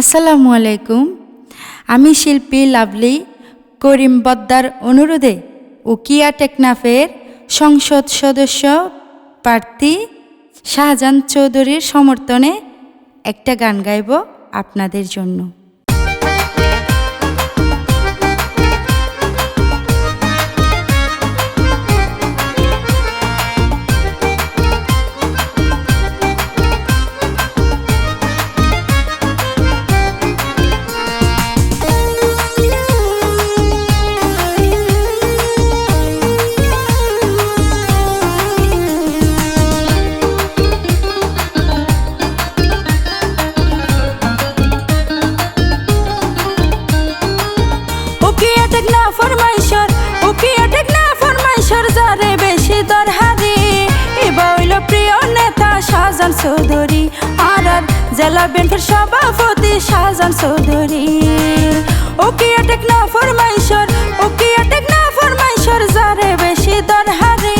আসসালামু আলাইকুম। আমি শিল্পী লাভলি করিম বদ্দার অনুরোধে উকিয়া টেকনাফের সংসদ সদস্য প্রার্থী শাহজাহান চৌধুরীর সমর্থনে একটা গান গাইব আপনাদের জন্য। যারে বেশি দরহারি ইবাইল প্রিয় নেতা শাহজাহান চৌধুরী আর জেলা বিএনপির সভাপতি শাহজাহান চৌধুরী। উকিয়া টেকনাফরমাইশর যারে বেশি দরহারি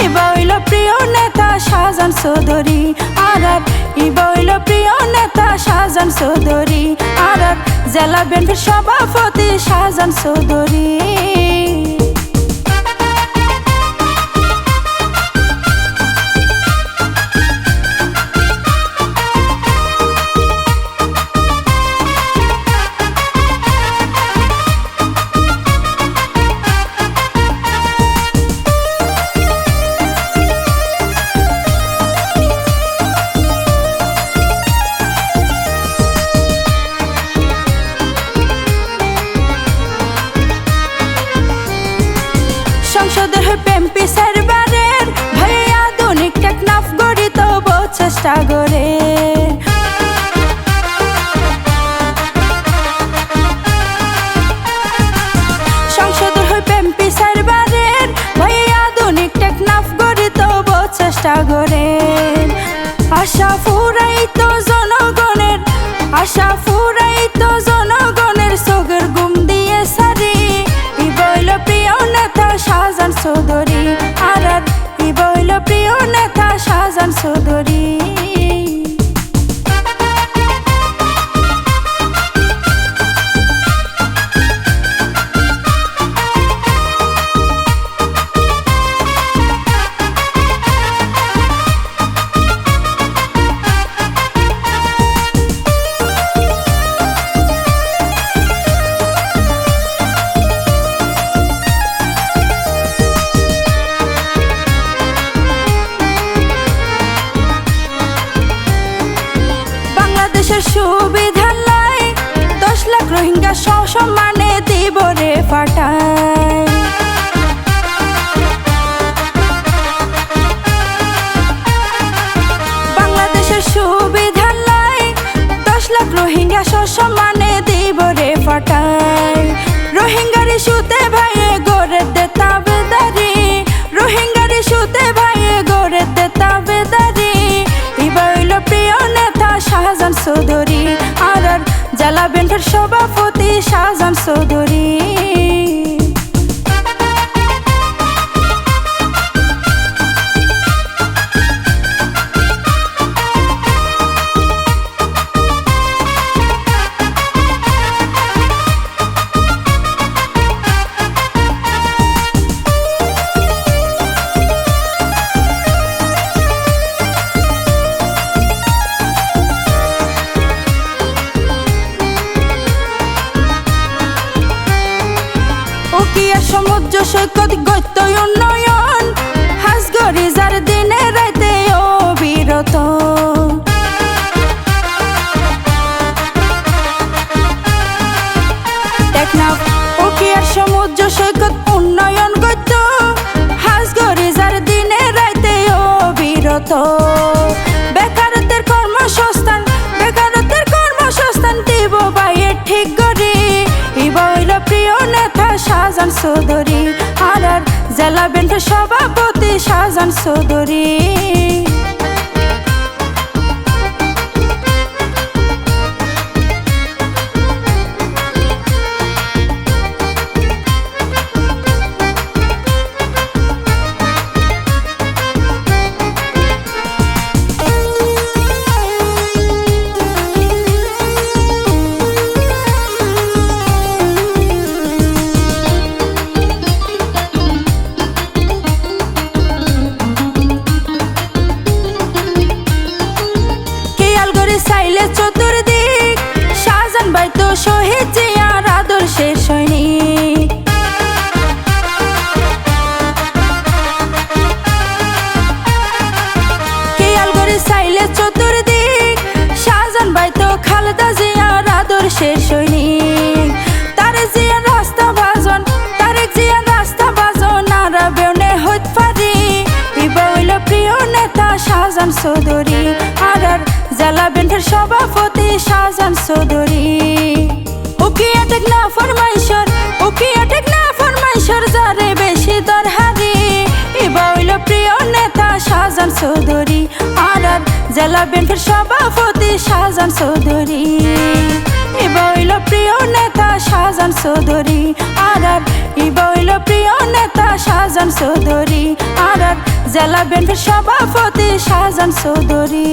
ইবাইল প্রিয় নেতা শাহজাহান চৌধুরী আর ইবাইল প্রিয় নেতা শাহজাহান চৌধুরী আর জেলা বিএনপির সভাপতি শাহজাহান চৌধুরী। সংসদের এমপি সারবারের ভাইয়া আধুনিক টেকনাফ গড়ি তবু চেষ্টা করে। সংসদের এমপি সারবারের ভাইয়া আধুনিক টেকনাফ গড়ি তবু চেষ্টা করে। আশা ফুরাইতো জনগণের, আশা ফুরাইতো জনগণের চোখের ঘুম দিয়ে সারি ইবাইল প্রিয় নেতা শাহজাহান চৌধুরী আর ইবাইল প্রিয় নেতা শাহজাহান চৌধুরী। সুবিধা লাই 10 লাখ রোহিঙ্গা সসম্মানে দিব রে ফাটায়। বাংলাদেশের সুবিধা লাই 10 লাখ রোহিঙ্গা সসম্মানে দিব রে ফাটায়। রোহিঙ্গার ইস্যুতে ভাইয়ে গড়ে দে তাবেদারি, রোহিঙ্গার ইস্যুতে ভাইয়ে গড়ে দে তাবেদারি ইবাইল প্রিয় নেতা শাহজাহান চৌধুরী আর জেলা বিএনপির সভাপতি শাহজাহান চৌধুরী। উকিয়া সমুদ্র সৈকত গত্য উন্নয়ন হাঁসগড়ি যার দিনে রাইতে অবিরত। টেকনাফ উকিয়া সমুদ্র সৈকত উন্নয়ন গত্য হাঁসগড়ি যার দিনে রাইতে অবিরত। বেকারত্বের কর্মসংস্থান, বেকারত্বের কর্মসংস্থান দিব বাইয়ে ঠিক গড়ি ইবাইল প্রিয় নেতা শাহজাহান চৌধুরী আর জেলা বিএনপির সভাপতি শাহজাহান চৌধুরী। দেশের সৈনিক। তারেক জিয়ার রাস্তা ভাজন, তারেক জিয়ার রাস্তা ভাজন আর বেউনে হইত পারি। ইবা হইল প্রিয় নেতা শাহজাহান চৌধুরী আর জেলা বিএনপির সভাপতি শাহজাহান চৌধুরী। উকিয়া টেক না ফরমাইশর, উকিয়া টেক না ফরমাইশর যারে বেশি দরহারি। ইবা হইল প্রিয় নেতা শাহজাহান চৌধুরী আর জেলা বিএনপির সভাপতি শাহজাহান চৌধুরী। ইবা হইল প্রিয় নেতা শাহজাহান চৌধুরী আর ইবা হইল প্রিয় নেতা শাহজাহান চৌধুরী আর জেলা বিএনপির সভাপতি শাহজাহান চৌধুরী।